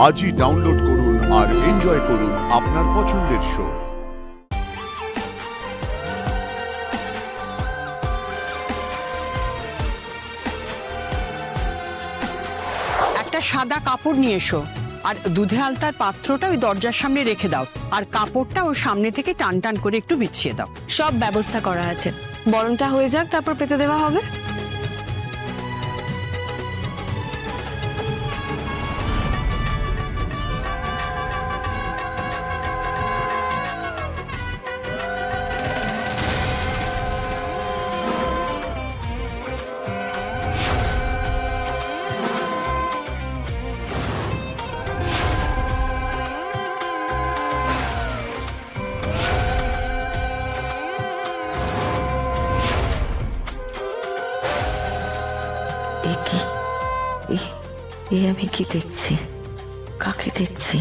আজই ডাউনলোড করুন আর এনজয় করুন আপনার পছন্দের শো। একটা সাদা কাপড় নিয়ে এসো, আর দুধে আলতার পাত্রটা ওই দরজার সামনে রেখে দাও, আর কাপড়টা ওর সামনে থেকে টান টান করে একটু বিছিয়ে দাও। সব ব্যবস্থা করা আছে, বরণটা হয়ে যাক, তারপর পেতে দেওয়া হবে। আমি কি দেখছি? কাকে দেখছি?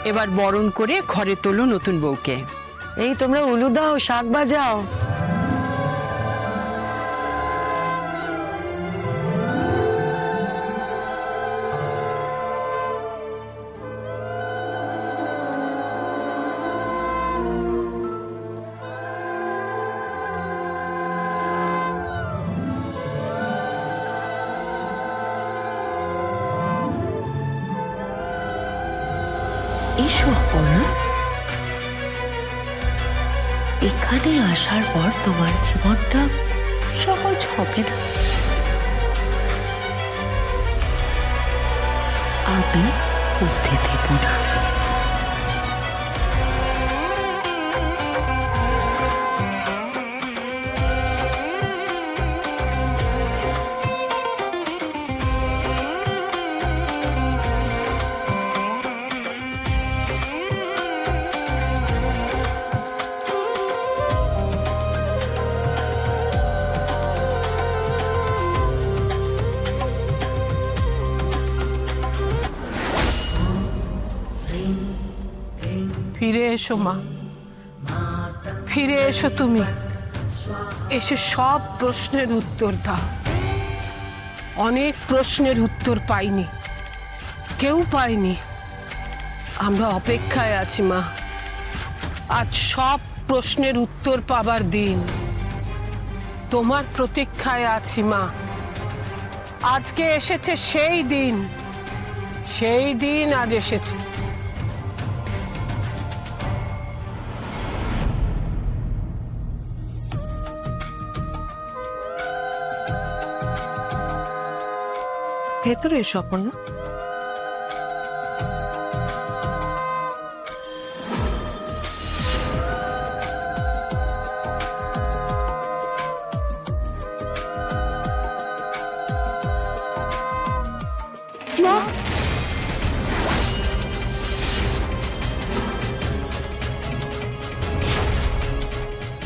এবার বরণ করে ঘরে তোলো নতুন বউকে। এই তোমরা উলু দাও, শাক বাজাও। এসো অপর্ণা, এখানে আসার পর তোমার জীবনটা সহজ হবে না। আমি করতে দেব না। ফিরে এসো মা, ফিরে এসো তুমি, এসে সব প্রশ্নের উত্তর দাও। অনেক প্রশ্নের উত্তর পাইনি, কেউ পায়নি, আমরা অপেক্ষায় আছি মা। আজ সব প্রশ্নের উত্তর পাবার দিন, তোমার প্রতীক্ষায় আছি মা। আজকে এসেছে সেই দিন, সেই দিন আজ এসেছে। ভেতরে এসো অপর্ণা।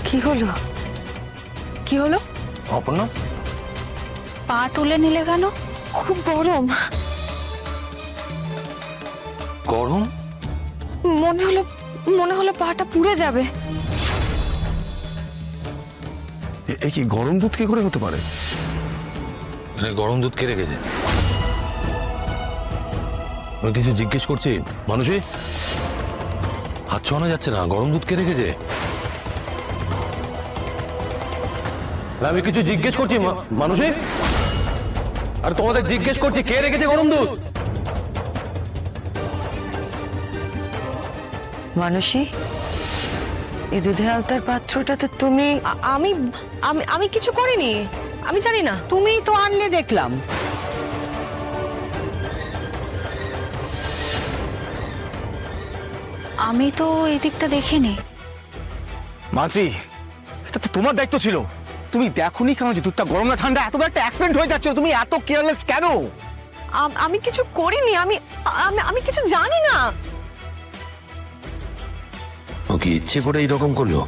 কি হলো? কি হলো? অপর্ণা, পা তুলে নিলে কেন? খুব গরম। গরম? মনে হলো পাটা পুড়ে যাবে। এ কি গরম দুধ কি করে হতে পারে? গরম দুধ কে রেখেছে? আমি কিছু জিজ্ঞেস করছি মানুষই, হাত ছোঁয়ানো যাচ্ছে না। গরম দুধ কে রেখেছে? আমি কিছু জিজ্ঞেস করছি মানুষই, আর তোমাদের জিজ্ঞেস করছি কে রেখেছে গরম দুধ? মানসী, এই দুধে আলতার পাত্রটা তো তুমি। আমি আমি আমি কিছু করিনি, আমি জানি না। তুমিই তো আনলে দেখলাম। আমি তো এই দিকটা দেখিনি। মাঝি, এটা তো তোমার দায়িত্ব ছিল। তুমি দেখোনি কেন যে দুধটা গরম না ঠান্ডা? এত বড় একটা অ্যাক্সিডেন্ট হয়ে যাচ্ছিল, তুমি এত কেয়ারলেস কেন? আমি কিছু করিনি, আমি আমি কিছু জানি না। ও কি ইচ্ছে করে এইরকম করলো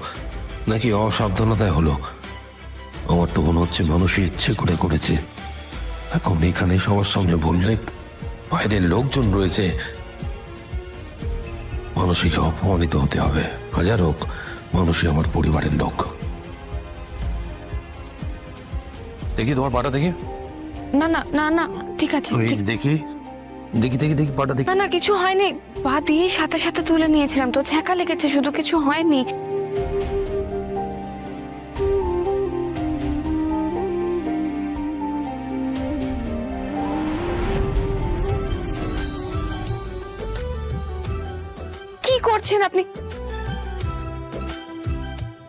নাকি অসাবধানতায় হলো? আমার তো মনে হচ্ছে মানুষই ইচ্ছে করে করেছে। এখন এখানে সবার সামনে বললে বাইরের লোকজন রয়েছে, মানুষকে অপমানিত হতে হবে। হাজার হোক, মানুষই আমার পরিবারের লোক। দেখি তোমার পাটা দেখি। না না না না ঠিক আছে ওই ঠিক দেখি দেখি দেখি দেখি পাটা দেখি। না না কিছু হয়নি, পা দিয়ে সাথে সাথে তুলে নিয়েছিলাম তো, ছ্যাঁকা লেগেছে শুধু, কিছু হয়নি। কি করছেন আপনি?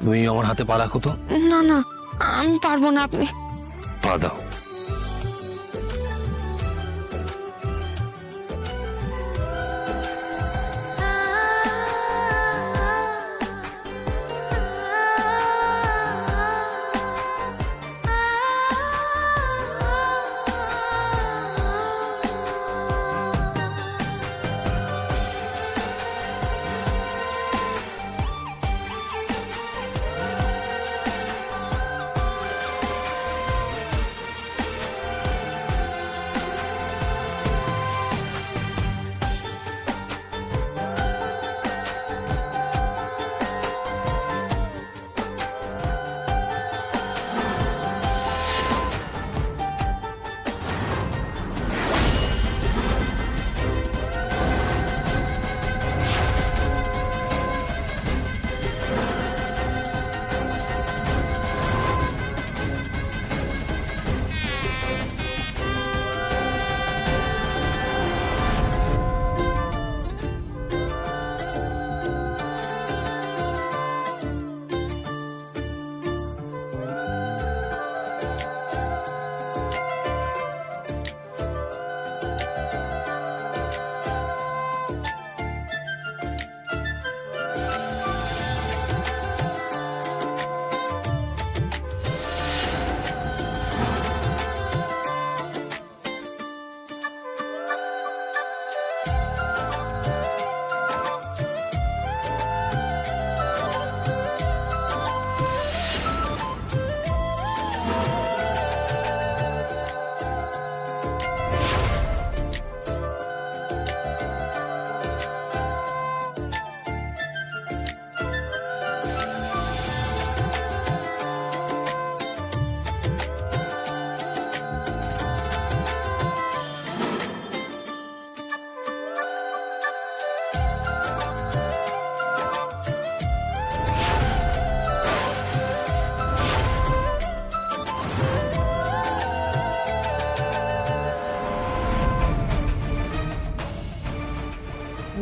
তুমি আমার হাতে পা রাখো তো। না না আমি পারবো না, আপনি পা দাও।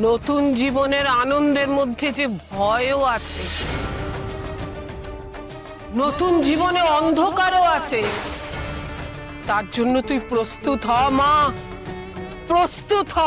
নতুন জীবনের আনন্দের মধ্যে যে ভয়ও আছে, নতুন জীবনে অন্ধকারও আছে। তার জন্য তুই প্রস্তুত হ মা, প্রস্তুত হ।